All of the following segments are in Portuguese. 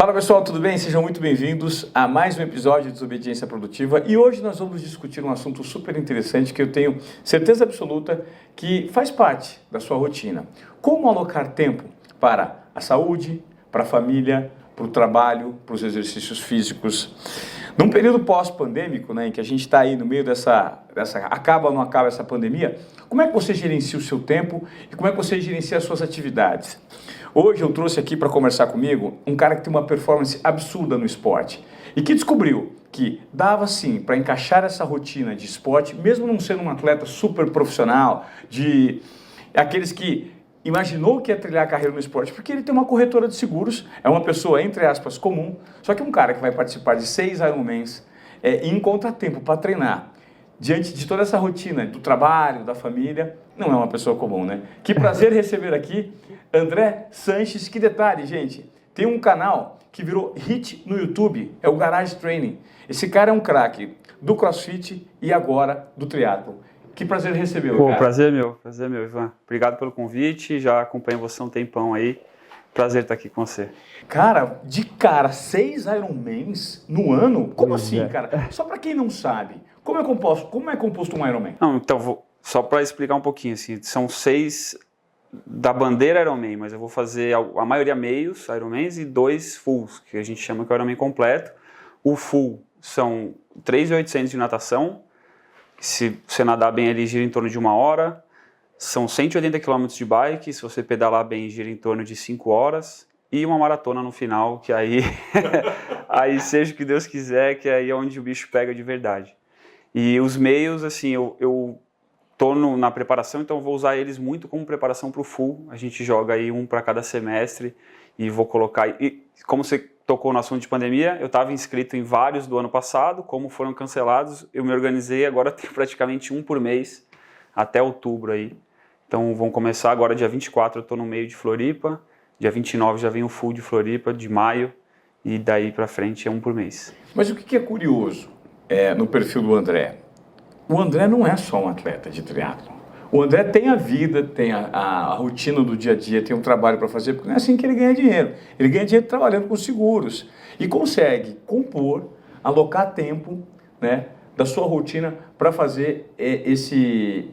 Fala pessoal, tudo bem? Sejam muito bem-vindos a mais um episódio de Desobediência Produtiva e hoje nós vamos discutir um assunto super interessante que eu tenho certeza absoluta que faz parte da sua rotina. Como alocar tempo para a saúde, para a família, para o trabalho, para os exercícios físicos. Num período pós-pandêmico, né, em que a gente está aí no meio dessa acaba ou não acaba essa pandemia, como é que você gerencia o seu tempo e como é que você gerencia as suas atividades? Hoje eu trouxe aqui para conversar comigo um cara que tem uma performance absurda no esporte e que descobriu que dava sim para encaixar essa rotina de esporte, mesmo não sendo um atleta super profissional, de aqueles que imaginou que ia trilhar a carreira no esporte, porque ele tem uma corretora de seguros, é uma pessoa, entre aspas, comum, só que um cara que vai participar de 6 Ironmans e encontra tempo para treinar, diante de toda essa rotina do trabalho, da família, não é uma pessoa comum, né? Que prazer receber aqui André Sanches. Que detalhe, gente, tem um canal que virou hit no YouTube, é o Garage Training. Esse cara é um craque do CrossFit e agora do triatlo. Que prazer recebê-lo, cara. Prazer meu, Ivan. Obrigado pelo convite, já acompanho você há um tempão aí. Prazer estar aqui com você. Cara, de cara, 6 Ironmans no ano? Como assim, cara? Só para quem não sabe, como é composto um Ironman? Não, então, só para explicar um pouquinho, assim, são 6 da bandeira Ironman, mas eu vou fazer a maioria meios Ironmans e 2 fulls, que a gente chama que é o Ironman completo. O full são 3.800 de natação, se você nadar bem ali gira em torno de 1 hora, são 180 km de bike, se você pedalar bem gira em torno de 5 horas, e uma maratona no final, que aí, aí seja o que Deus quiser, que aí é onde o bicho pega de verdade. E os meios, assim, eu tô na preparação, então vou usar eles muito como preparação para o full, a gente joga aí um para cada semestre, e vou colocar, e como você tocou no assunto de pandemia, eu estava inscrito em vários do ano passado, como foram cancelados, eu me organizei, agora tenho praticamente um por mês, até outubro aí. Então vão começar agora dia 24, eu estou no meio de Floripa, dia 29 já vem o full de Floripa, de maio, e daí para frente é um por mês. Mas o que é curioso no perfil do André? O André não é só um atleta de triatlo. O André tem a vida, tem a rotina do dia a dia, tem um trabalho para fazer, porque não é assim que ele ganha dinheiro. Ele ganha dinheiro trabalhando com seguros e consegue compor, alocar tempo, né, da sua rotina para fazer esse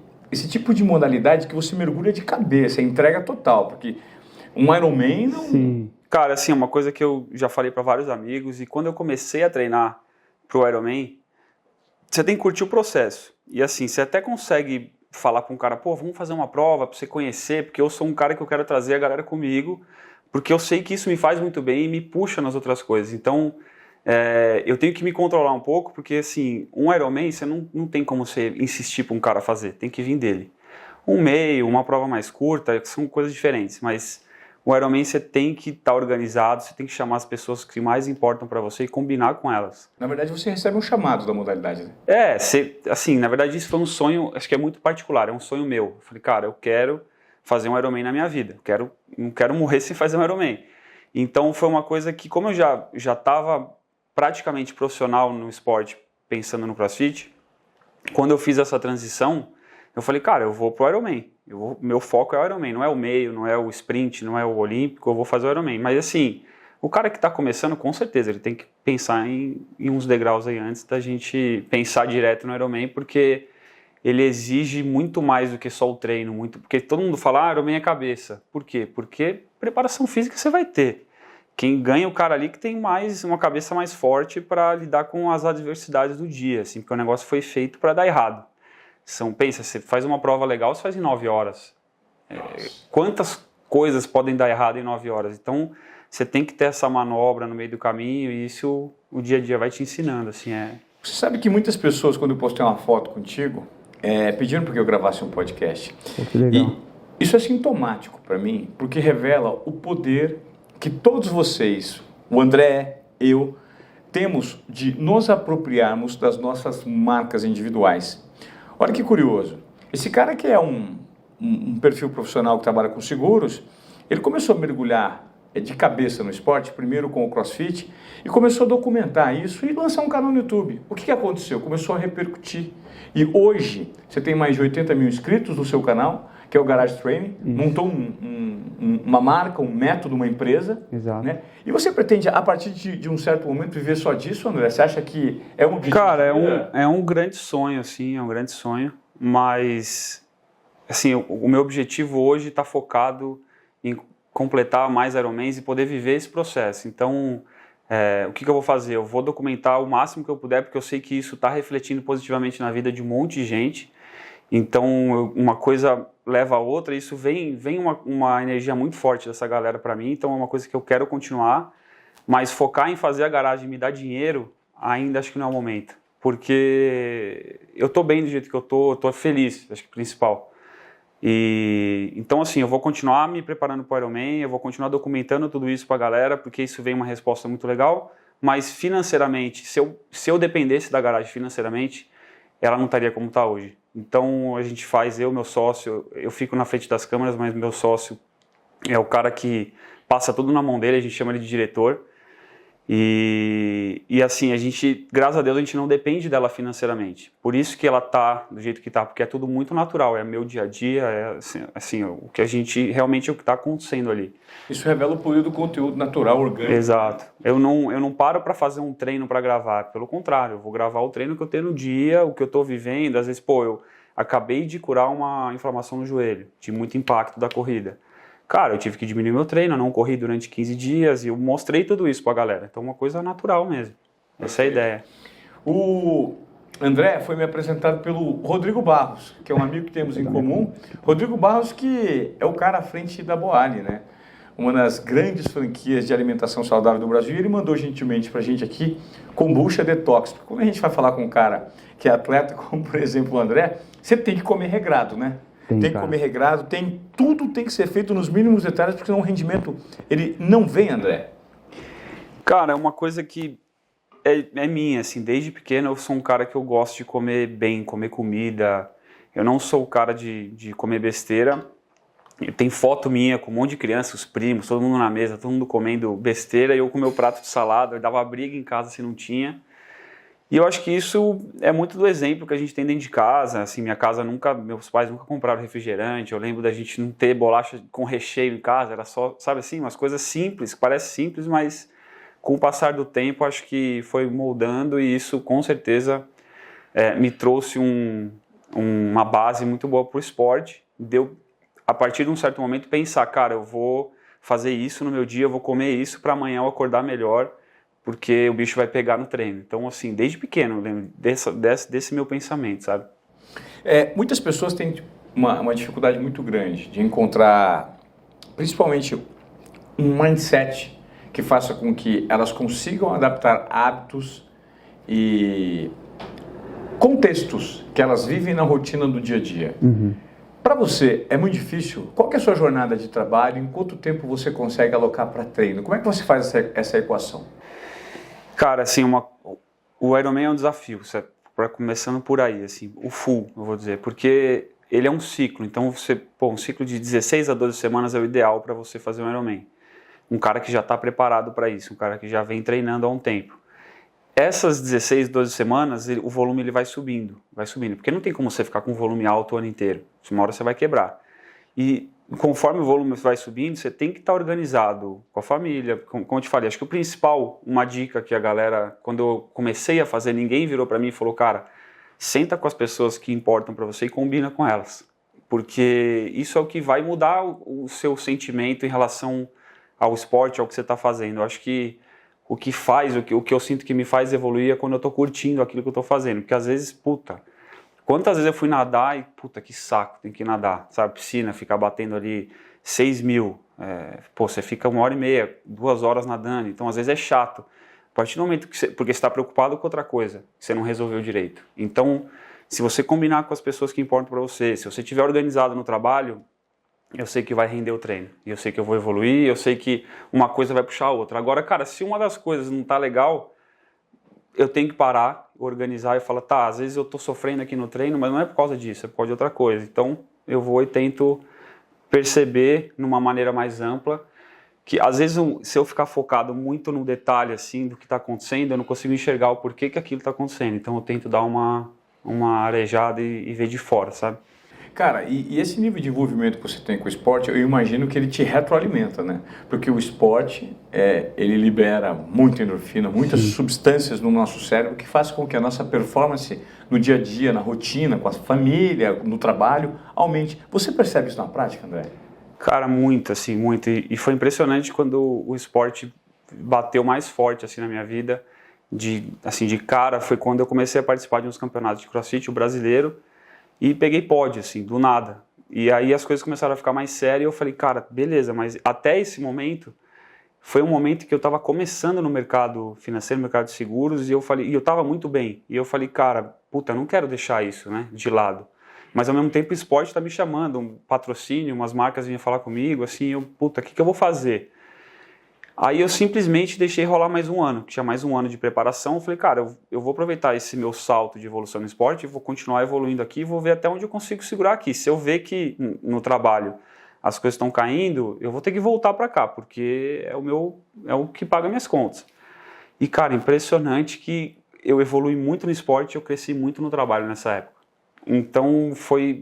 tipo de modalidade que você mergulha de cabeça, entrega total, porque um Ironman não... Sim. Cara, assim, uma coisa que eu já falei para vários amigos, e quando eu comecei a treinar pro Ironman, você tem que curtir o processo. E assim, você até consegue falar com um cara, pô, vamos fazer uma prova para você conhecer, porque eu sou um cara que eu quero trazer a galera comigo, porque eu sei que isso me faz muito bem e me puxa nas outras coisas. Então, eu tenho que me controlar um pouco, porque assim, um Ironman, você não tem como você insistir para um cara fazer, tem que vir dele. Um meio, uma prova mais curta, são coisas diferentes, mas o Ironman você tem que estar organizado, você tem que chamar as pessoas que mais importam para você e combinar com elas. Na verdade, você recebe um chamado da modalidade, né? Assim, na verdade isso foi um sonho, acho que é muito particular, é um sonho meu. Eu falei, cara, eu quero fazer um Ironman na minha vida, não quero morrer sem fazer um Ironman. Então foi uma coisa que, como eu já estava praticamente profissional no esporte, pensando no CrossFit, quando eu fiz essa transição, eu falei, cara, eu vou pro Ironman. Meu foco é o Ironman, não é o meio, não é o sprint, não é o olímpico, eu vou fazer o Ironman. Mas assim, o cara que está começando, com certeza, ele tem que pensar em uns degraus aí antes da gente pensar direto no Ironman, porque ele exige muito mais do que só o treino, porque todo mundo fala, Ironman é cabeça. Por quê? Porque preparação física você vai ter. Quem ganha é o cara ali que tem uma cabeça mais forte para lidar com as adversidades do dia, assim, porque o negócio foi feito para dar errado. Pensa, você faz uma prova legal, você faz em 9 horas. Quantas coisas podem dar errado em 9 horas? Então, você tem que ter essa manobra no meio do caminho e isso o dia a dia vai te ensinando. Assim, Você sabe que muitas pessoas, quando eu postei uma foto contigo, pediram para que eu gravasse um podcast. Que legal. E isso é sintomático para mim, porque revela o poder que todos vocês, o André, eu, temos de nos apropriarmos das nossas marcas individuais. Olha que curioso, esse cara que é um perfil profissional que trabalha com seguros, ele começou a mergulhar de cabeça no esporte, primeiro com o CrossFit, e começou a documentar isso e lançar um canal no YouTube. O que aconteceu? Começou a repercutir. E hoje você tem mais de 80 mil inscritos no seu canal que é o Garage Training, montou uma marca, um método, uma empresa. Exato. Né? E você pretende, a partir de um certo momento, viver só disso, André? Você acha que é um objetivo? Cara, é um grande sonho, assim, é um grande sonho, mas, assim, o meu objetivo hoje está focado em completar mais Ironmans e poder viver esse processo. Então, o que eu vou fazer? Eu vou documentar o máximo que eu puder, porque eu sei que isso está refletindo positivamente na vida de um monte de gente. Então, uma coisa leva a outra, e isso vem uma energia muito forte dessa galera para mim. Então, é uma coisa que eu quero continuar, mas focar em fazer a garagem me dar dinheiro, ainda acho que não é o momento. Porque eu tô bem do jeito que eu tô feliz, acho que principal. E então, assim, eu vou continuar me preparando para o Ironman, eu vou continuar documentando tudo isso para a galera, porque isso vem uma resposta muito legal, mas financeiramente, se eu dependesse da garagem financeiramente, ela não estaria como está hoje. Então, a gente faz, meu sócio, eu fico na frente das câmeras, mas meu sócio é o cara que passa tudo na mão dele, a gente chama ele de diretor. E assim, a gente, graças a Deus, a gente não depende dela financeiramente. Por isso que ela tá do jeito que tá, porque é tudo muito natural, é meu dia a dia, é assim o que a gente, realmente é o que está acontecendo ali. Isso revela o poder do conteúdo natural, orgânico. Exato. Eu não paro para fazer um treino para gravar, pelo contrário, eu vou gravar o treino que eu tenho no dia, o que eu estou vivendo. Às vezes, eu acabei de curar uma inflamação no joelho, de muito impacto da corrida. Cara, eu tive que diminuir meu treino, eu não corri durante 15 dias e eu mostrei tudo isso pra galera. Então, uma coisa natural mesmo. Essa é a ideia. O André foi me apresentado pelo Rodrigo Barros, que é um amigo que temos em comum. Rodrigo Barros, que é o cara à frente da Boali, né? Uma das grandes franquias de alimentação saudável do Brasil. E ele mandou gentilmente pra gente aqui Kombucha Detox. Porque quando a gente vai falar com um cara que é atleta, como por exemplo o André, você tem que comer regrado, né? Tem que comer regrado, tudo tem que ser feito nos mínimos detalhes, porque senão o rendimento ele não vem, André. Cara, é uma coisa que é minha, assim, desde pequeno eu sou um cara que eu gosto de comer bem, comer comida. Eu não sou o cara de comer besteira. Tem foto minha com um monte de criança, os primos, todo mundo na mesa, todo mundo comendo besteira, e eu com meu prato de salada, eu dava briga em casa se não tinha. E eu acho que isso é muito do exemplo que a gente tem dentro de casa. Assim, meus pais nunca compraram refrigerante. Eu lembro da gente não ter bolacha com recheio em casa, era só, sabe assim, umas coisas simples, que parece simples, mas com o passar do tempo acho que foi moldando, e isso com certeza me trouxe uma base muito boa para o esporte. Deu, a partir de um certo momento, pensar, cara, eu vou fazer isso no meu dia, eu vou comer isso para amanhã eu acordar melhor, porque o bicho vai pegar no treino. Então, assim, desde pequeno, eu lembro desse meu pensamento, sabe? Muitas pessoas têm uma dificuldade muito grande de encontrar, principalmente, um mindset que faça com que elas consigam adaptar hábitos e contextos que elas vivem na rotina do dia a dia. Uhum. Para você, é muito difícil? Qual que é a sua jornada de trabalho? Em quanto tempo você consegue alocar para treino? Como é que você faz essa equação? Cara, assim, o Ironman é um desafio, começando por aí, assim, o full, eu vou dizer, porque ele é um ciclo. Então, um ciclo de 16 a 12 semanas é o ideal para você fazer um Ironman. Um cara que já está preparado para isso, um cara que já vem treinando há um tempo. Essas 16, 12 semanas, o volume ele vai subindo, porque não tem como você ficar com um volume alto o ano inteiro, uma hora você vai quebrar. E conforme o volume vai subindo, você tem que estar organizado com a família, como eu te falei. Acho que o principal, uma dica que a galera, quando eu comecei a fazer, ninguém virou para mim e falou, cara, senta com as pessoas que importam para você e combina com elas, porque isso é o que vai mudar o seu sentimento em relação ao esporte, ao que você está fazendo. Eu acho que o que eu sinto que me faz evoluir é quando eu estou curtindo aquilo que eu estou fazendo, porque às vezes, quantas vezes eu fui nadar e, que saco, tem que nadar, sabe, piscina, ficar batendo ali 6.000, você fica 1h30, 2 horas nadando, então às vezes é chato, a partir do momento porque você está preocupado com outra coisa, que você não resolveu direito. Então, se você combinar com as pessoas que importam para você, se você estiver organizado no trabalho, eu sei que vai render o treino, e eu sei que eu vou evoluir, eu sei que uma coisa vai puxar a outra. Agora, cara, se uma das coisas não tá legal, eu tenho que parar, organizar e falar, às vezes eu tô sofrendo aqui no treino, mas não é por causa disso, é por causa de outra coisa. Então, eu vou e tento perceber numa maneira mais ampla, que às vezes se eu ficar focado muito no detalhe, assim, do que tá acontecendo, eu não consigo enxergar o porquê que aquilo tá acontecendo. Então, eu tento dar uma arejada e ver de fora, sabe? Cara, e esse nível de envolvimento que você tem com o esporte, eu imagino que ele te retroalimenta, né? Porque o esporte, ele libera muita endorfina, muitas substâncias no nosso cérebro que faz com que a nossa performance no dia a dia, na rotina, com a família, no trabalho, aumente. Você percebe isso na prática, André? Cara, muito, assim, muito. E foi impressionante quando o esporte bateu mais forte, assim, na minha vida. De cara, foi quando eu comecei a participar de uns campeonatos de CrossFit, o brasileiro, e peguei pódio, assim, do nada. E aí as coisas começaram a ficar mais sérias e eu falei, cara, beleza, mas até esse momento, foi um momento que eu estava começando no mercado financeiro, no mercado de seguros, e eu estava muito bem. E eu falei, cara, puta, eu não quero deixar isso, né, de lado. Mas ao mesmo tempo o esporte está me chamando, um patrocínio, umas marcas vinham falar comigo, assim, puta, o que eu vou fazer? Aí eu simplesmente deixei rolar mais um ano, tinha mais um ano de preparação, eu falei, cara, eu vou aproveitar esse meu salto de evolução no esporte, vou continuar evoluindo aqui, vou ver até onde eu consigo segurar aqui. Se eu ver que no trabalho as coisas estão caindo, eu vou ter que voltar para cá, porque é o que paga minhas contas. E cara, impressionante que eu evolui muito no esporte, eu cresci muito no trabalho nessa época. Então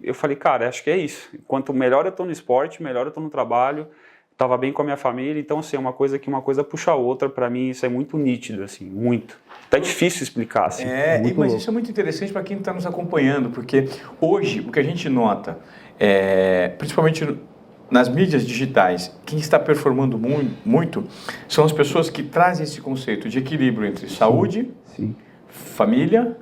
eu falei, cara, acho que é isso. Quanto melhor eu estou no esporte, melhor eu estou no trabalho. Estava bem com a minha família, então assim, uma coisa puxa a outra, para mim isso é muito nítido, assim, muito. Tá difícil explicar, assim. Mas isso é muito interessante para quem está nos acompanhando, porque hoje o que a gente nota, principalmente nas mídias digitais, quem está performando muito são as pessoas que trazem esse conceito de equilíbrio entre saúde, família,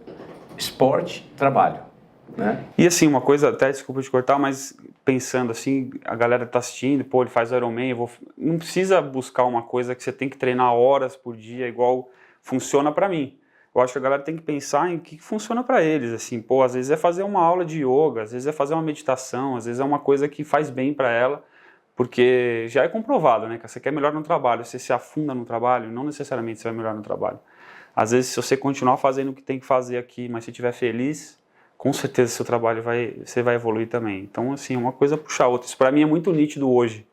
esporte, trabalho. Né? E assim, uma coisa, até desculpa te cortar, mas pensando assim, a galera tá assistindo, pô, ele faz Ironman, não precisa buscar uma coisa que você tem que treinar horas por dia, igual funciona para mim. Eu acho que a galera tem que pensar em o que funciona para eles, assim, pô, às vezes é fazer uma aula de yoga, às vezes é fazer uma meditação, às vezes é uma coisa que faz bem para ela, porque já é comprovado, né, que você quer melhor no trabalho, você se afunda no trabalho, não necessariamente você vai melhor no trabalho. Às vezes, se você continuar fazendo o que tem que fazer aqui, mas se estiver feliz, com certeza seu trabalho você vai evoluir também. Então, assim, uma coisa puxa a outra. Isso para mim é muito nítido hoje.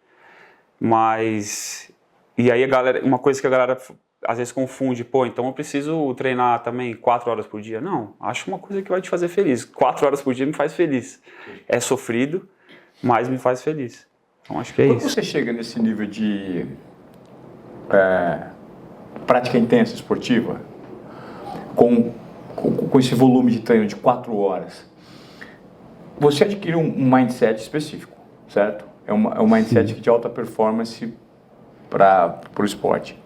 Mas, e aí uma coisa que a galera às vezes confunde, pô, então eu preciso treinar também 4 horas por dia. Não, acho uma coisa que vai te fazer feliz. 4 horas por dia me faz feliz. É sofrido, mas me faz feliz. Então, acho que é isso. Quando você chega nesse nível de prática intensa esportiva, com esse volume de treino de 4 horas, você adquire um mindset específico, certo? É um mindset de alta performance para o esporte.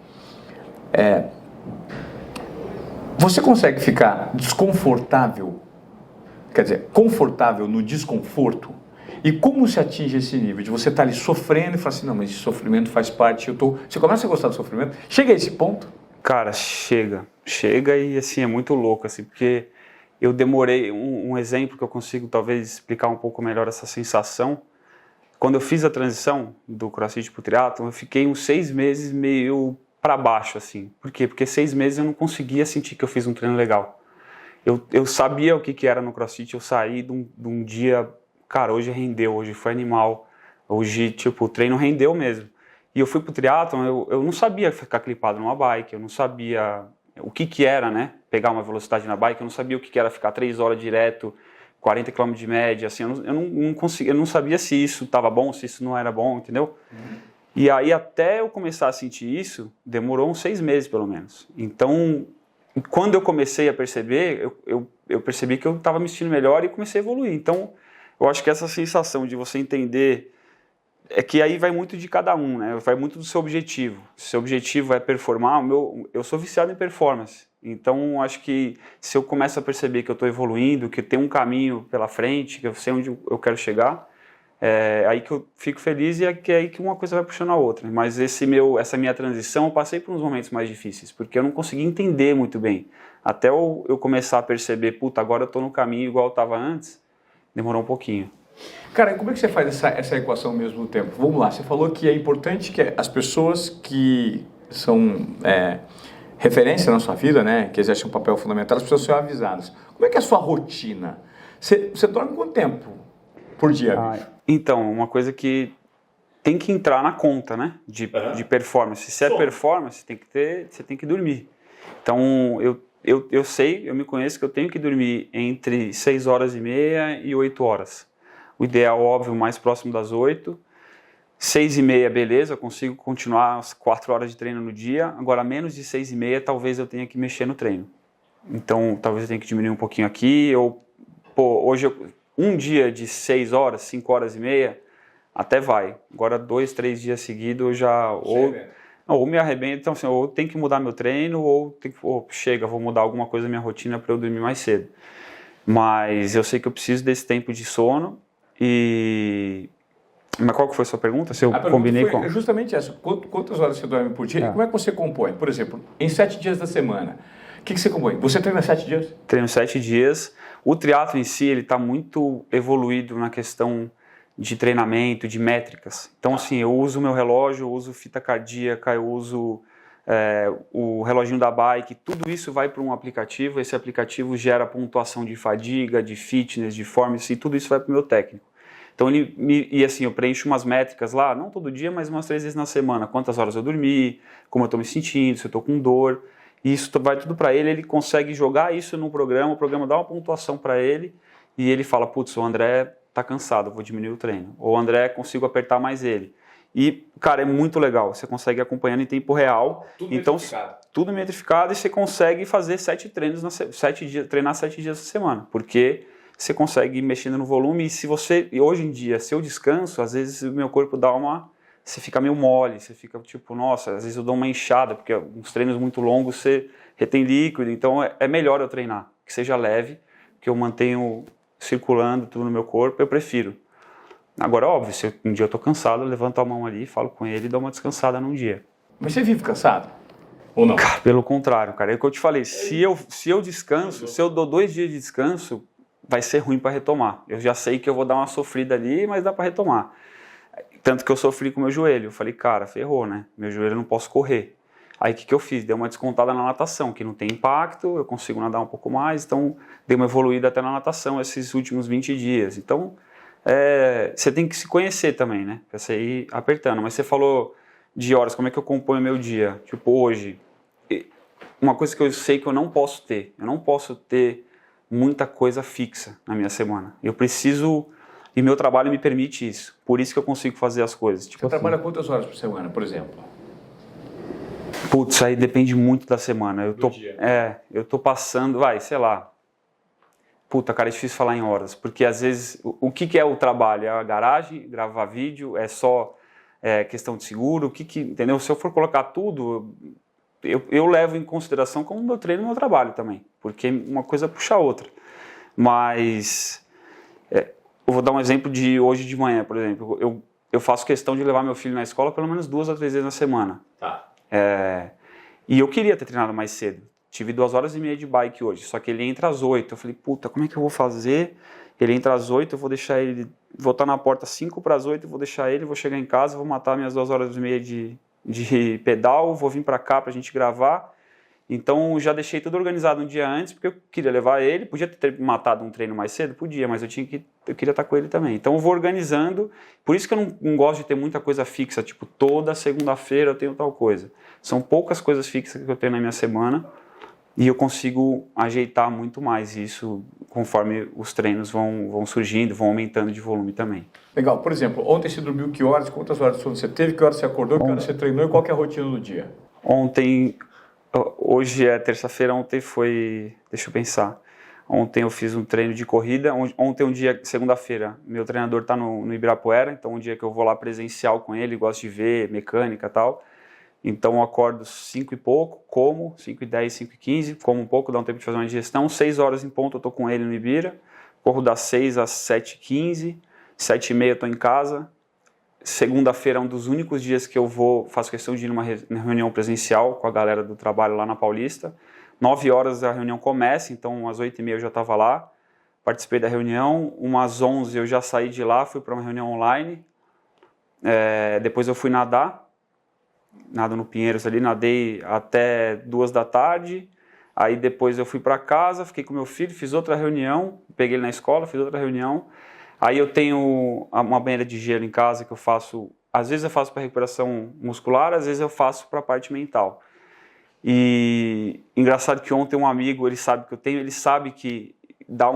Você consegue ficar desconfortável, quer dizer, confortável no desconforto? E como se atinge esse nível de você estar ali sofrendo e falar assim, não, mas esse sofrimento faz parte, você começa a gostar do sofrimento? Chega a esse ponto? Cara, chega e assim, é muito louco, assim, porque eu demorei, um exemplo que eu consigo talvez explicar um pouco melhor essa sensação, quando eu fiz a transição do CrossFit pro triatlon, eu fiquei uns 6 meses meio para baixo, assim. Por quê? Porque 6 meses eu não conseguia sentir que eu fiz um treino legal. Eu sabia o que era no CrossFit, eu saí de um dia, cara, hoje rendeu, hoje foi animal, hoje, tipo, o treino rendeu mesmo. E eu fui pro triatlon, eu não sabia ficar clipado numa bike, eu não sabia o que era, né, pegar uma velocidade na bike, eu não sabia o que era ficar 3 horas direto, 40 km de média, assim, eu não sabia se isso estava bom, se isso não era bom, entendeu? E aí até eu começar a sentir isso, demorou uns 6 meses pelo menos. Então, quando eu comecei a perceber, eu percebi que eu estava me sentindo melhor e comecei a evoluir. Então, eu acho que essa sensação de você entender é que aí vai muito de cada um, né? Vai muito do seu objetivo. Se seu objetivo é performar, eu sou viciado em performance. Então, acho que se eu começo a perceber que eu estou evoluindo, que tem um caminho pela frente, que eu sei onde eu quero chegar, é aí que eu fico feliz e é aí que uma coisa vai puxando a outra. Mas essa minha transição, eu passei por uns momentos mais difíceis, porque eu não conseguia entender muito bem. Até eu começar a perceber, puta, agora eu estou no caminho igual eu estava antes, demorou um pouquinho. Cara, como é que você faz essa equação ao mesmo tempo? Vamos lá, você falou que é importante que as pessoas que são referência na sua vida, né, que exercem um papel fundamental, as pessoas são avisadas. Como é que é a sua rotina? Você dorme quanto tempo por dia? Então, uma coisa que tem que entrar na conta, né, de performance. Se é performance, você tem que dormir. Então, eu me conheço que eu tenho que dormir entre 6 horas e meia e 8 horas. O ideal, óbvio, mais próximo das 8. 6h30, beleza, eu consigo continuar as 4 horas de treino no dia. Agora, menos de 6h30, talvez eu tenha que mexer no treino. Então, talvez eu tenha que diminuir um pouquinho aqui. Ou, hoje, um dia de 6 horas, 5 horas e meia, até vai. Agora, 2, 3 dias seguidos, eu já... Ou me arrebento, então assim, ou tem que mudar meu treino, chega, vou mudar alguma coisa na minha rotina para eu dormir mais cedo. Mas eu sei que eu preciso desse tempo de sono e... Mas qual que foi a sua pergunta? Se eu combinei com... Justamente essa. Quantas horas você dorme por dia? E como é que você compõe? Por exemplo, em 7 dias da semana, o que você compõe? Você treina 7 dias? Treino 7 dias. O triatlo em si, ele está muito evoluído na questão de treinamento, de métricas. Então, assim, eu uso o meu relógio, eu uso fita cardíaca, eu uso o reloginho da bike, tudo isso vai para um aplicativo, esse aplicativo gera pontuação de fadiga, de fitness, de forma, e tudo isso vai para o meu técnico. Então, eu preencho umas métricas lá, não todo dia, mas umas 3 vezes na semana. Quantas horas eu dormi, como eu estou me sentindo, se eu estou com dor. E isso vai tudo para ele, ele consegue jogar isso no programa, o programa dá uma pontuação para ele, e ele fala, putz, o André tá cansado, eu vou diminuir o treino. Ou o André, consigo apertar mais ele. E, cara, é muito legal, você consegue acompanhando em tempo real. Tudo então, metrificado. Tudo metrificado e você consegue fazer 7 treinos, 7 dias, treinar 7 dias na semana, porque... você consegue ir mexendo no volume e hoje em dia, se eu descanso, às vezes o meu corpo você fica meio mole, você fica tipo, nossa, às vezes eu dou uma inchada, porque uns treinos muito longos você retém líquido, então é melhor eu treinar, que seja leve, que eu mantenho circulando tudo no meu corpo, eu prefiro. Agora, óbvio, se um dia eu tô cansado, eu levanto a mão ali, falo com ele e dou uma descansada num dia. Mas você vive cansado? Ou não? Pelo contrário, cara, é o que eu te falei, se eu descanso, se eu dou 2 dias de descanso, vai ser ruim para retomar. Eu já sei que eu vou dar uma sofrida ali, mas dá para retomar. Tanto que eu sofri com o meu joelho. Eu falei, cara, ferrou, né? Meu joelho eu não posso correr. Aí o que eu fiz? Dei uma descontada na natação, que não tem impacto, eu consigo nadar um pouco mais, então dei uma evoluída até na natação esses últimos 20 dias. Então, você tem que se conhecer também, né? Pra você ir apertando. Mas você falou de horas, como é que eu componho meu dia? Tipo, hoje, uma coisa que eu sei que eu não posso ter muita coisa fixa na minha semana. Eu preciso, e meu trabalho me permite isso. Por isso que eu consigo fazer as coisas. Tipo, você trabalha quantas horas por semana, por exemplo? Putz, aí depende muito da semana. Eu tô passando, sei lá. Puta, cara, é difícil falar em horas, porque às vezes, o que é o trabalho? É a garagem, gravar vídeo, é só questão de seguro, entendeu? Se eu for colocar tudo... Eu levo em consideração como meu treino e meu trabalho também, porque uma coisa puxa a outra. Mas eu vou dar um exemplo de hoje de manhã, por exemplo. Eu faço questão de levar meu filho na escola pelo menos 2 a 3 vezes na semana. Tá. E eu queria ter treinado mais cedo. Tive 2 horas e meia de bike hoje, só que ele entra às 8. Eu falei, puta, como é que eu vou fazer? Ele entra às 8, eu vou deixar ele... Vou estar na porta 5 para as 8, eu vou deixar ele, vou chegar em casa, vou matar minhas 2 horas e meia de pedal, vou vir para cá pra gente gravar. Então já deixei tudo organizado um dia antes, porque eu queria levar ele. Podia ter matado um treino mais cedo? Podia, mas eu queria estar com ele também. Então eu vou organizando. Por isso que eu não gosto de ter muita coisa fixa, tipo toda segunda-feira eu tenho tal coisa. São poucas coisas fixas que eu tenho na minha semana e eu consigo ajeitar muito mais isso conforme os treinos vão surgindo, vão aumentando de volume também. Legal. Por exemplo, ontem você dormiu que horas? Quantas horas de sono você teve? Que horas você acordou? Que horas você treinou? E qual que é a rotina do dia? Hoje é terça-feira, ontem foi... Deixa eu pensar. Ontem eu fiz um treino de corrida. Ontem, segunda-feira, meu treinador está no Ibirapuera, então um dia que eu vou lá presencial com ele, gosto de ver mecânica e tal. Então eu acordo 5 e pouco, como 5h10, 5h15, como um pouco, dá um tempo de fazer uma digestão. 6 horas em ponto eu estou com ele no Ibira, corro das 6 às 7h15, 7h30 eu estou em casa. Segunda-feira é um dos únicos dias que eu faço questão de ir numa reunião presencial com a galera do trabalho lá na Paulista. 9 horas a reunião começa, então às 8h30 eu já estava lá, participei da reunião. Umas 11 eu já saí de lá, fui para uma reunião online. Depois eu fui nadar. Nado no Pinheiros ali, nadei até 2 da tarde, aí depois eu fui para casa, fiquei com meu filho, fiz outra reunião, peguei ele na escola, fiz outra reunião, aí eu tenho uma banheira de gelo em casa que eu faço, às vezes eu faço para recuperação muscular, às vezes eu faço para a parte mental. E engraçado que ontem um amigo, ele sabe que eu tenho, ele sabe que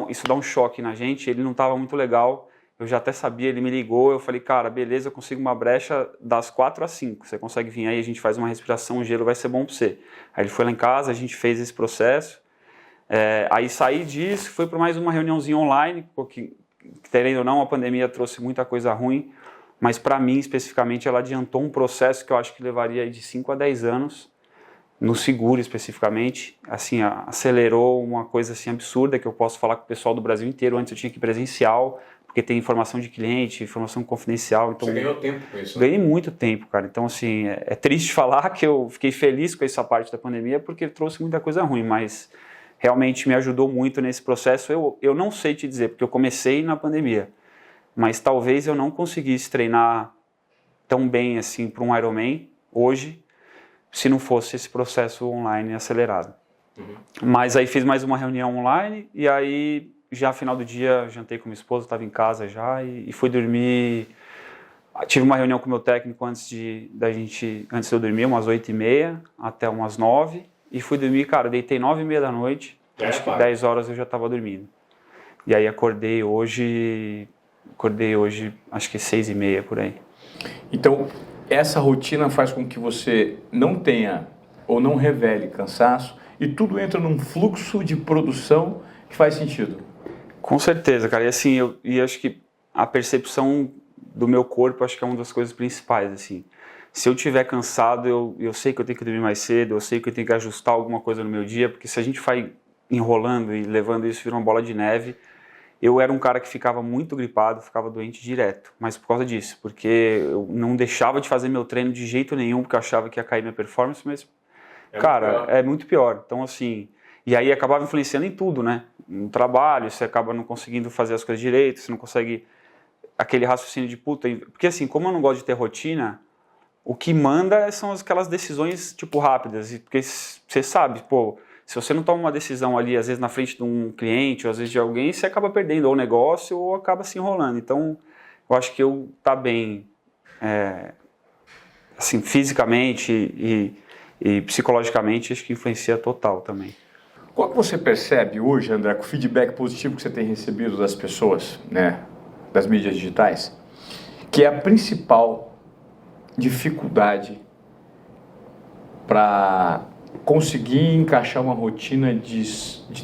isso dá um choque na gente, ele não estava muito legal, eu já até sabia, ele me ligou, eu falei, cara, beleza, eu consigo uma brecha das 4 às 5, você consegue vir aí, a gente faz uma respiração, o gelo vai ser bom para você. Aí ele foi lá em casa, a gente fez esse processo, aí saí disso, fui para mais uma reuniãozinha online, porque, querendo ou não, a pandemia trouxe muita coisa ruim, mas para mim, especificamente, ela adiantou um processo que eu acho que levaria de 5 a 10 anos, no seguro especificamente, assim, acelerou uma coisa assim absurda que eu posso falar com o pessoal do Brasil inteiro. Antes eu tinha que ir presencial, porque tem informação de cliente, informação confidencial. Então, você ganhou tempo com isso, né? Ganhei muito tempo, cara. Então, assim, é triste falar que eu fiquei feliz com essa parte da pandemia, porque trouxe muita coisa ruim, mas realmente me ajudou muito nesse processo. Eu não sei te dizer, porque eu comecei na pandemia, mas talvez eu não conseguisse treinar tão bem assim para um Ironman hoje, se não fosse esse processo online acelerado. Mas aí fiz mais uma reunião online e aí já no final do dia jantei com minha esposa, estava em casa já e fui dormir. Tive uma reunião com o meu técnico antes de eu dormir, umas 8h30 até umas 9h, e fui dormir, cara, deitei 9h30 da noite, acho que 10 horas eu já estava dormindo. E aí acordei hoje acho que 6h30 por aí. Então, essa rotina faz com que você não tenha ou não revele cansaço e tudo entra num fluxo de produção que faz sentido. Com certeza, cara. E assim, eu acho que a percepção do meu corpo acho que é uma das coisas principais, assim. Se eu estiver cansado, eu sei que eu tenho que dormir mais cedo, eu sei que eu tenho que ajustar alguma coisa no meu dia, porque se a gente vai enrolando e levando isso, vira uma bola de neve. Eu era um cara que ficava muito gripado, ficava doente direto, mas por causa disso, porque eu não deixava de fazer meu treino de jeito nenhum, porque eu achava que ia cair minha performance, mas, cara, é muito pior. Então, assim, e aí acabava influenciando em tudo, né? No trabalho, você acaba não conseguindo fazer as coisas direito, você não consegue aquele raciocínio de puta. Porque, assim, como eu não gosto de ter rotina, o que manda são aquelas decisões, tipo, rápidas, porque você sabe, pô, se você não toma uma decisão ali, às vezes na frente de um cliente, ou às vezes de alguém, você acaba perdendo ou o negócio ou acaba se enrolando. Então, eu acho que eu tá bem, assim, fisicamente e psicologicamente, acho que influencia total também. Qual que você percebe hoje, André, com o feedback positivo que você tem recebido das pessoas, né, das mídias digitais, que é a principal dificuldade para conseguir encaixar uma rotina de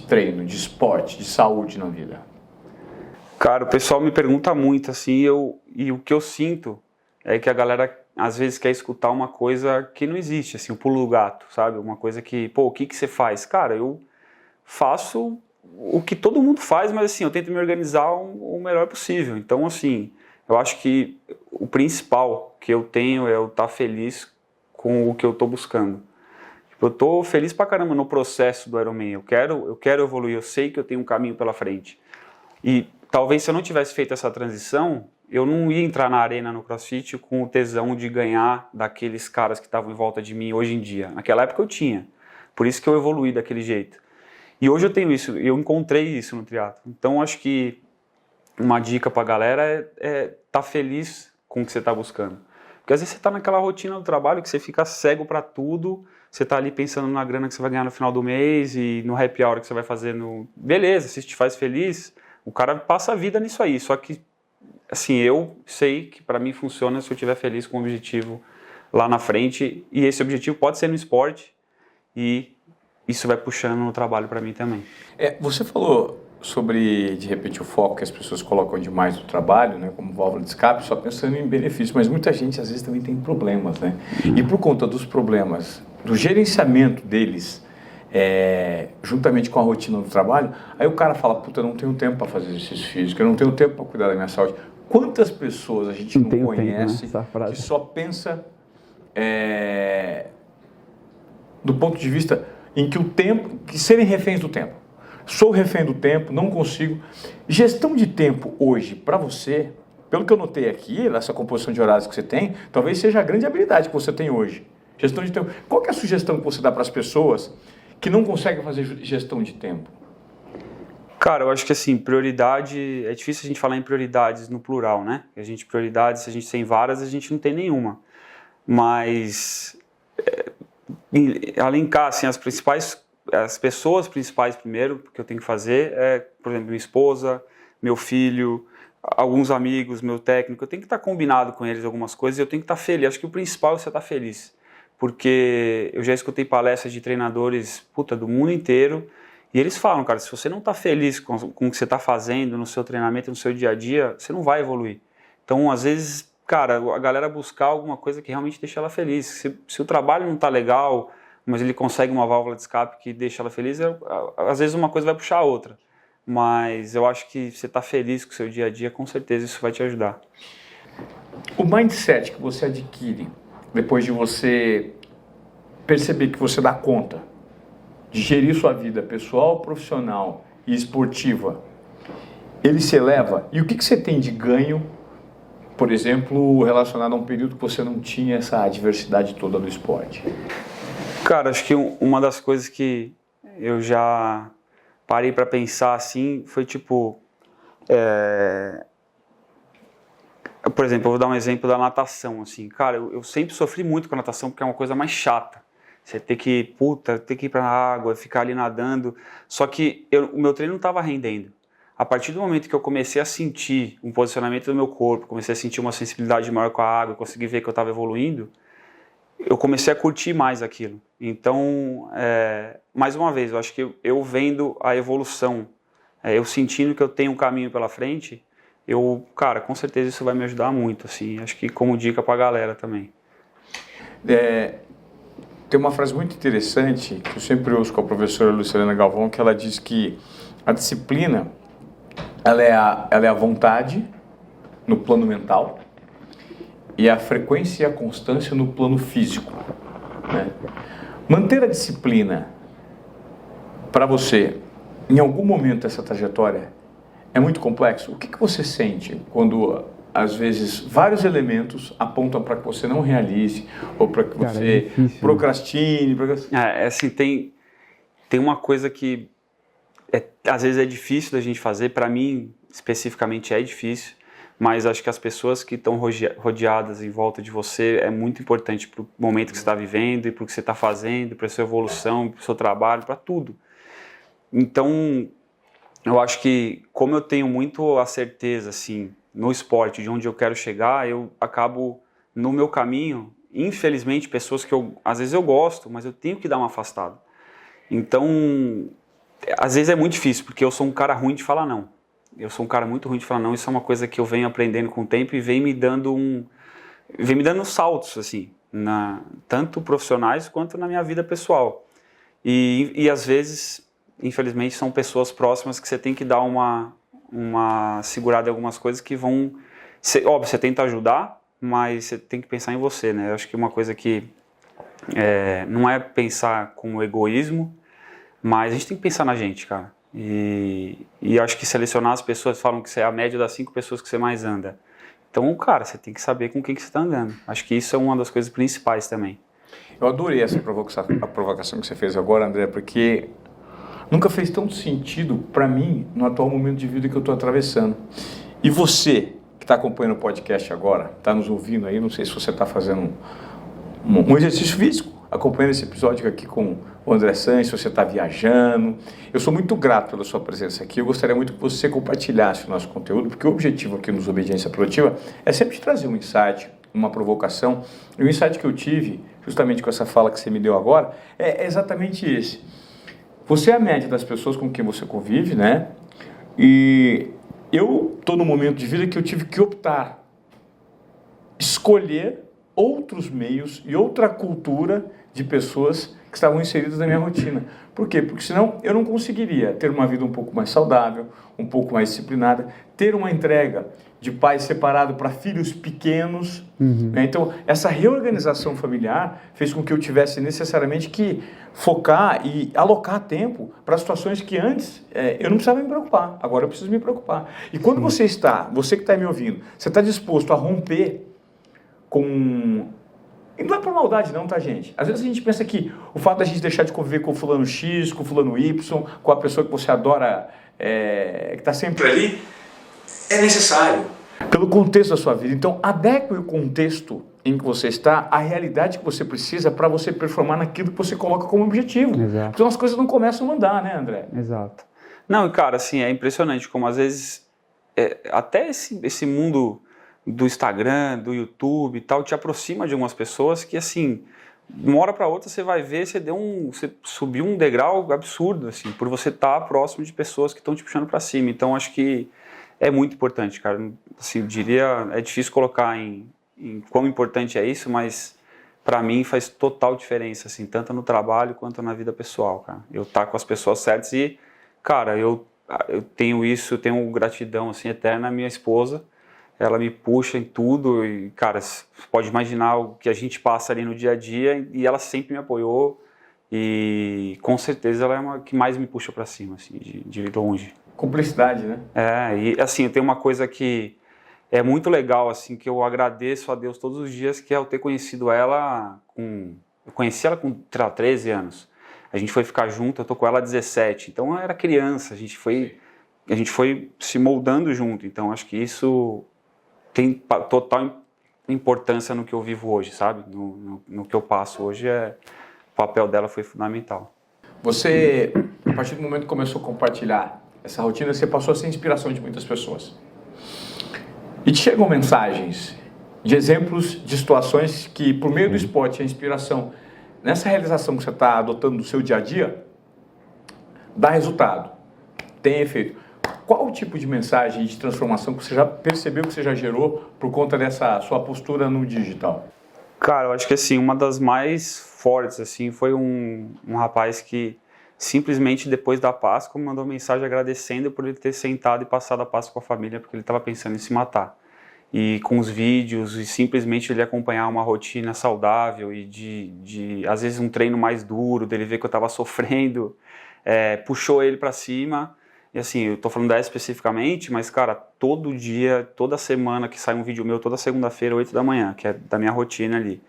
treino, de esporte, de saúde na vida? Cara, o pessoal me pergunta muito, assim, e o que eu sinto é que a galera às vezes quer escutar uma coisa que não existe, assim, o pulo do gato, sabe? Uma coisa que, pô, o que você faz? Cara, eu faço o que todo mundo faz, mas assim, eu tento me organizar o melhor possível. Então, assim, eu acho que o principal que eu tenho é eu estar feliz com o que eu estou buscando. Eu tô feliz pra caramba no processo do Ironman, eu quero evoluir, eu sei que eu tenho um caminho pela frente. E talvez se eu não tivesse feito essa transição, eu não ia entrar na arena no CrossFit com o tesão de ganhar daqueles caras que estavam em volta de mim hoje em dia. Naquela época eu tinha, por isso que eu evoluí daquele jeito. E hoje eu tenho isso, eu encontrei isso no triatlo. Então acho que uma dica pra galera é tá feliz com o que você tá buscando. Porque às vezes você tá naquela rotina do trabalho que você fica cego pra tudo, você tá ali pensando na grana que você vai ganhar no final do mês e no happy hour que você vai fazer no... Beleza, se isso te faz feliz, o cara passa a vida nisso aí. Só que, assim, eu sei que pra mim funciona se eu estiver feliz com o objetivo lá na frente. E esse objetivo pode ser no esporte e isso vai puxando no trabalho pra mim também. Você falou sobre, de repente, o foco que as pessoas colocam demais no trabalho, né, como válvula de escape, só pensando em benefício, mas muita gente às vezes também tem problemas, né? E por conta dos problemas, do gerenciamento deles, juntamente com a rotina do trabalho, aí o cara fala, puta, eu não tenho tempo para fazer exercício físico, eu não tenho tempo para cuidar da minha saúde. Quantas pessoas a gente não conhece tempo, né? Que só pensa do ponto de vista em que o tempo, que serem reféns do tempo. Sou refém do tempo, não consigo. Gestão de tempo hoje, para você, pelo que eu notei aqui, nessa composição de horários que você tem, talvez seja a grande habilidade que você tem hoje. Gestão de tempo. Qual que é a sugestão que você dá para as pessoas que não conseguem fazer gestão de tempo? Cara, eu acho que assim, prioridade, é difícil a gente falar em prioridades no plural, né? Prioridades, se a gente tem várias, a gente não tem nenhuma. Mas, alencar, assim, as pessoas principais primeiro que eu tenho que fazer por exemplo, minha esposa, meu filho, alguns amigos, meu técnico, eu tenho que estar combinado com eles algumas coisas, eu tenho que estar feliz. Acho que o principal é você estar feliz, porque eu já escutei palestras de treinadores, do mundo inteiro, e eles falam, cara, se você não está feliz com o que você está fazendo no seu treinamento, no seu dia a dia, você não vai evoluir. Então, às vezes, cara, a galera buscar alguma coisa que realmente deixa ela feliz. Se o trabalho não está legal, mas ele consegue uma válvula de escape que deixa ela feliz, às vezes uma coisa vai puxar a outra. Mas eu acho que você está feliz com o seu dia a dia, com certeza isso vai te ajudar. O mindset que você adquire depois de você perceber que você dá conta de gerir sua vida pessoal, profissional e esportiva, ele se eleva? E o que você tem de ganho, por exemplo, relacionado a um período que você não tinha essa adversidade toda do esporte? Cara, acho que uma das coisas que eu já parei para pensar assim, foi por exemplo, eu vou dar um exemplo da natação, assim, cara, eu sempre sofri muito com a natação porque é uma coisa mais chata, você ter que ir para a água, ficar ali nadando, só que o meu treino não estava rendendo. A partir do momento que eu comecei a sentir um posicionamento do meu corpo, comecei a sentir uma sensibilidade maior com a água, consegui ver que eu estava evoluindo, eu comecei a curtir mais aquilo. Então, mais uma vez, eu acho que eu vendo a evolução, eu sentindo que eu tenho um caminho pela frente, cara, com certeza isso vai me ajudar muito, assim, acho que como dica pra galera também. Tem uma frase muito interessante que eu sempre uso com a professora Luciana Galvão, que ela diz que a disciplina, ela é a vontade no plano mental, e a frequência e a constância no plano físico, né? Manter a disciplina para você, em algum momento dessa trajetória, é muito complexo. O que você sente quando, às vezes, vários elementos apontam para que você não realize ou para que você procrastine? Assim, tem uma coisa que às vezes é difícil da gente fazer, para mim, especificamente, é difícil, mas acho que as pessoas que estão rodeadas em volta de você é muito importante para o momento que você está vivendo e para o que você está fazendo, para a sua evolução, para o seu trabalho, para tudo. Então, eu acho que como eu tenho muito a certeza assim, no esporte de onde eu quero chegar, eu acabo no meu caminho, infelizmente, pessoas que às vezes eu gosto, mas eu tenho que dar uma afastada. Então, às vezes é muito difícil, porque eu sou um cara ruim de falar não. Eu sou um cara muito ruim de falar não, isso é uma coisa que eu venho aprendendo com o tempo e vem me dando saltos, assim, tanto profissionais quanto na minha vida pessoal. E às vezes, infelizmente, são pessoas próximas que você tem que dar uma segurada em algumas coisas que vão... Óbvio, você tenta ajudar, mas você tem que pensar em você, né? Eu acho que uma coisa que não é pensar com egoísmo, mas a gente tem que pensar na gente, cara. E acho que selecionar as pessoas, falam que você é a média das 5 pessoas que você mais anda. Então, cara, você tem que saber com quem que você está andando. Acho que isso é uma das coisas principais também. Eu adorei essa provocação que você fez agora, André, porque nunca fez tanto sentido para mim no atual momento de vida que eu estou atravessando. E você que está acompanhando o podcast agora, está nos ouvindo aí, não sei se você está fazendo um exercício físico, acompanhando esse episódio aqui com o André Sanches, se você está viajando. Eu sou muito grato pela sua presença aqui. Eu gostaria muito que você compartilhasse o nosso conteúdo, porque o objetivo aqui nos Obediência Produtiva é sempre trazer um insight, uma provocação. E o insight que eu tive, justamente com essa fala que você me deu agora, é exatamente esse. Você é a média das pessoas com quem você convive, né? E eu estou num momento de vida que eu tive que optar, escolher outros meios e outra cultura de pessoas que estavam inseridas na minha rotina. Por quê? Porque senão eu não conseguiria ter uma vida um pouco mais saudável, um pouco mais disciplinada, ter uma entrega de pai separado para filhos pequenos. Né? Então, essa reorganização familiar fez com que eu tivesse necessariamente que focar e alocar tempo para situações que antes eu não precisava me preocupar. Agora eu preciso me preocupar. E quando você que está me ouvindo, você está disposto a romper com... E não é por maldade não, tá, gente? Às vezes a gente pensa que o fato da gente deixar de conviver com o fulano X, com o fulano Y, com a pessoa que você adora, que está sempre ali, é necessário. Pelo contexto da sua vida. Então, adeque o contexto em que você está à realidade que você precisa para você performar naquilo que você coloca como objetivo. Exato. Então as coisas não começam a andar, né, André? Exato. Não, cara, assim, é impressionante como às vezes até esse mundo do Instagram, do YouTube e tal, te aproxima de algumas pessoas que, assim, de uma hora para outra você vai ver, você subiu um degrau absurdo, assim, por você estar próximo de pessoas que estão te puxando para cima. Então, acho que é muito importante, cara. Assim, eu diria, é difícil colocar em quão importante é isso, mas para mim faz total diferença, assim, tanto no trabalho quanto na vida pessoal, cara. Eu estar com as pessoas certas e, cara, eu tenho isso, eu tenho gratidão, assim, eterna à minha esposa. Ela me puxa em tudo e, cara, você pode imaginar o que a gente passa ali no dia a dia e ela sempre me apoiou e com certeza ela é uma que mais me puxa para cima, assim, de longe. Cumplicidade, né? E assim, eu tenho uma coisa que é muito legal, assim, que eu agradeço a Deus todos os dias, que é eu ter conhecido ela eu conheci ela com 13 anos. A gente foi ficar junto, eu tô com ela há 17, então eu era criança, a gente foi se moldando junto, então acho que isso tem total importância no que eu vivo hoje, sabe? No que eu passo hoje, o papel dela foi fundamental. Você, a partir do momento que começou a compartilhar essa rotina, você passou a ser inspiração de muitas pessoas. E te chegam mensagens de exemplos de situações que, por meio do esporte, a inspiração, nessa realização que você está adotando no seu dia a dia, dá resultado, tem efeito. Qual o tipo de mensagem de transformação que você já percebeu que você já gerou por conta dessa sua postura no digital? Cara, eu acho que assim, uma das mais fortes assim, foi um rapaz que simplesmente depois da Páscoa me mandou mensagem agradecendo por ele ter sentado e passado a Páscoa com a família, porque ele estava pensando em se matar. E com os vídeos, e simplesmente ele acompanhar uma rotina saudável e de às vezes um treino mais duro, dele ver que eu estava sofrendo, puxou ele para cima. E assim, eu tô falando dessa especificamente, mas cara, todo dia, toda semana que sai um vídeo meu, toda segunda-feira, 8 da manhã, que é da minha rotina ali,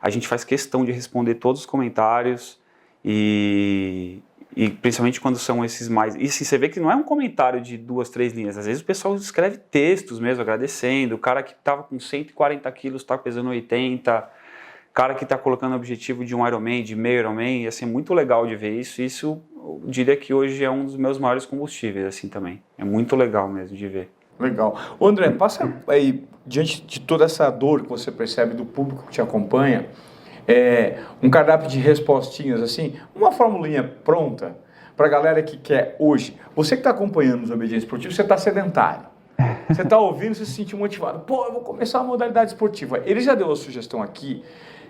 a gente faz questão de responder todos os comentários e principalmente quando são esses mais... E assim, você vê que não é um comentário de 2, 3 linhas, às vezes o pessoal escreve textos mesmo, agradecendo, o cara que tava com 140 quilos tá pesando 80, cara que tá colocando o objetivo de um Ironman, de meio Ironman, e assim, é muito legal de ver isso, eu diria que hoje é um dos meus maiores combustíveis, assim, também. É muito legal mesmo de ver. Legal. Ô André, passa aí, diante de toda essa dor que você percebe do público que te acompanha, um cardápio de respostinhas, assim, uma formulinha pronta para a galera que quer hoje. Você que está acompanhando os Obediência Esportiva, você está sedentário. Você está ouvindo, você se sentiu motivado. Pô, eu vou começar a modalidade esportiva. Ele já deu a sugestão aqui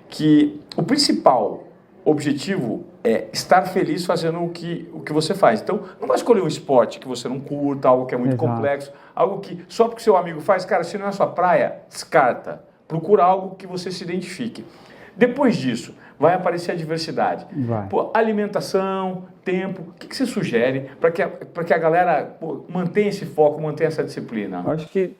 que o principal objetivo é estar feliz fazendo o que você faz. Então, não vai escolher um esporte que você não curta, algo que é muito complexo, algo que só porque seu amigo faz, cara, se não é a sua praia, descarta. Procura algo que você se identifique. Depois disso, vai aparecer a diversidade. Pô, alimentação, tempo, o que você sugere para que a galera mantenha esse foco, mantenha essa disciplina? Eu acho que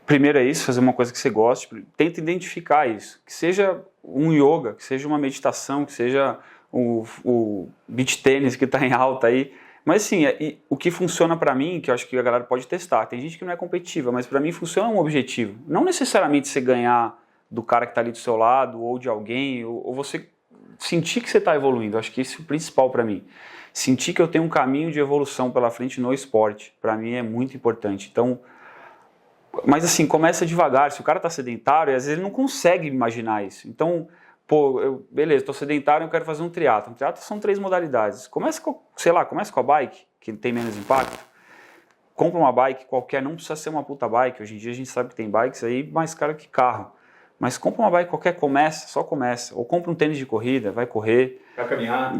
primeiro é isso, fazer uma coisa que você goste, tenta identificar isso, que seja um yoga, que seja uma meditação, que seja o beach tênis que está em alta aí, mas assim, o que funciona para mim, que eu acho que a galera pode testar, tem gente que não é competitiva, mas para mim funciona um objetivo, não necessariamente você ganhar do cara que está ali do seu lado, ou de alguém, ou você sentir que você está evoluindo, acho que isso é o principal para mim, sentir que eu tenho um caminho de evolução pela frente no esporte, para mim é muito importante, então... Mas assim, começa devagar, se o cara está sedentário, às vezes ele não consegue imaginar isso. Então, pô, beleza, estou sedentário, eu quero fazer um triatlo. Um triatlo são 3 modalidades. Começa com a bike, que tem menos impacto. Compra uma bike qualquer, não precisa ser uma puta bike. Hoje em dia a gente sabe que tem bikes aí mais caro que carro. Mas compra uma bike qualquer, só começa. Ou compra um tênis de corrida, vai correr.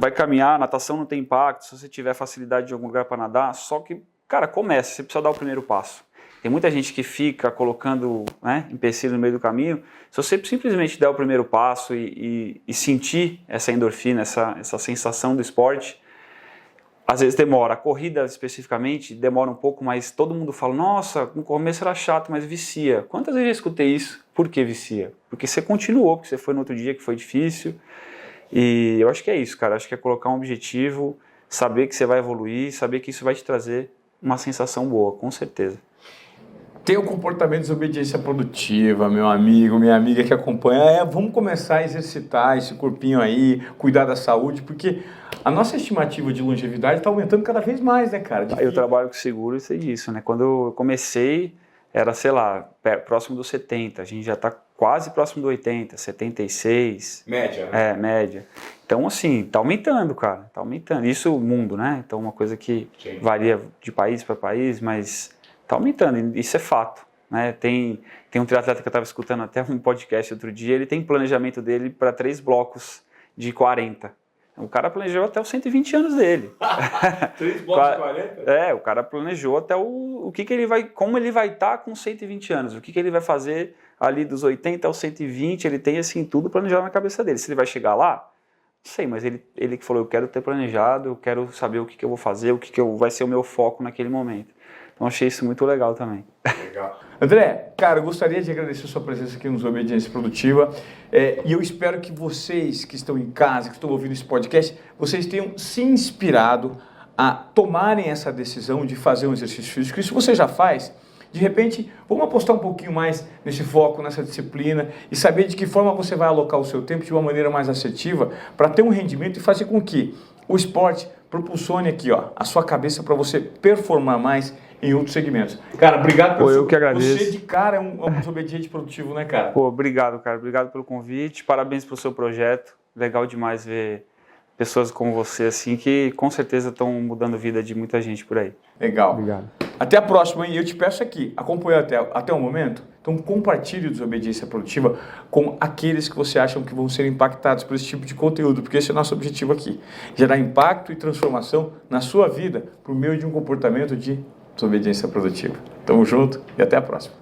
Vai caminhar, natação não tem impacto. Se você tiver facilidade de algum lugar para nadar, só que, cara, começa, você precisa dar o primeiro passo. Tem muita gente que fica colocando empecilho no meio do caminho. Se você simplesmente der o primeiro passo e sentir essa endorfina, essa sensação do esporte, às vezes demora. A corrida especificamente demora um pouco, mas todo mundo fala, nossa, no começo era chato, mas vicia. Quantas vezes eu escutei isso? Por que vicia? Porque você continuou, porque você foi no outro dia que foi difícil. E eu acho que é isso, cara. Acho que é colocar um objetivo, saber que você vai evoluir, saber que isso vai te trazer uma sensação boa, com certeza. tem o comportamento de desobediência produtiva, meu amigo, minha amiga que acompanha, vamos começar a exercitar esse corpinho aí, cuidar da saúde, porque a nossa estimativa de longevidade está aumentando cada vez mais, né, cara? Eu trabalho com seguro e sei disso, né? Quando eu comecei, era, sei lá, próximo dos 70, a gente já está quase próximo do 80, 76. Média, né? Média. Então, assim, tá aumentando, cara, tá aumentando. Isso o mundo, né? Então, uma coisa que varia de país para país, mas tá aumentando, isso é fato, né? Tem um triatleta que eu estava escutando até um podcast outro dia, ele tem planejamento dele para 3 blocos de 40. O cara planejou até os 120 anos dele. 3 blocos de 40? O cara planejou até o que ele vai, como ele vai estar com 120 anos, o que ele vai fazer ali dos 80 aos 120, ele tem assim tudo planejado na cabeça dele. Se ele vai chegar lá, não sei, mas ele que falou, eu quero ter planejado, eu quero saber o que eu vou fazer, vai ser o meu foco naquele momento. Então achei isso muito legal também. Legal. André, cara, eu gostaria de agradecer a sua presença aqui no Desobediência Produtiva e eu espero que vocês que estão em casa, que estão ouvindo esse podcast, vocês tenham se inspirado a tomarem essa decisão de fazer um exercício físico. E se você já faz, de repente, vamos apostar um pouquinho mais nesse foco, nessa disciplina e saber de que forma você vai alocar o seu tempo de uma maneira mais assertiva para ter um rendimento e fazer com que o esporte propulsione aqui, ó, a sua cabeça para você performar mais em outros segmentos. Cara, obrigado por eu que agradeço. Você de cara é um desobediente produtivo, né, cara? Obrigado, cara. Obrigado pelo convite. Parabéns pelo seu projeto. Legal demais ver pessoas como você, assim, que com certeza estão mudando a vida de muita gente por aí. Legal. Obrigado. Até a próxima, e eu te peço aqui, acompanhou até o momento? Então compartilhe o Desobediência Produtiva com aqueles que você acha que vão ser impactados por esse tipo de conteúdo, porque esse é o nosso objetivo aqui. Gerar impacto e transformação na sua vida por meio de um comportamento de desobediência produtiva. Tamo junto e até a próxima.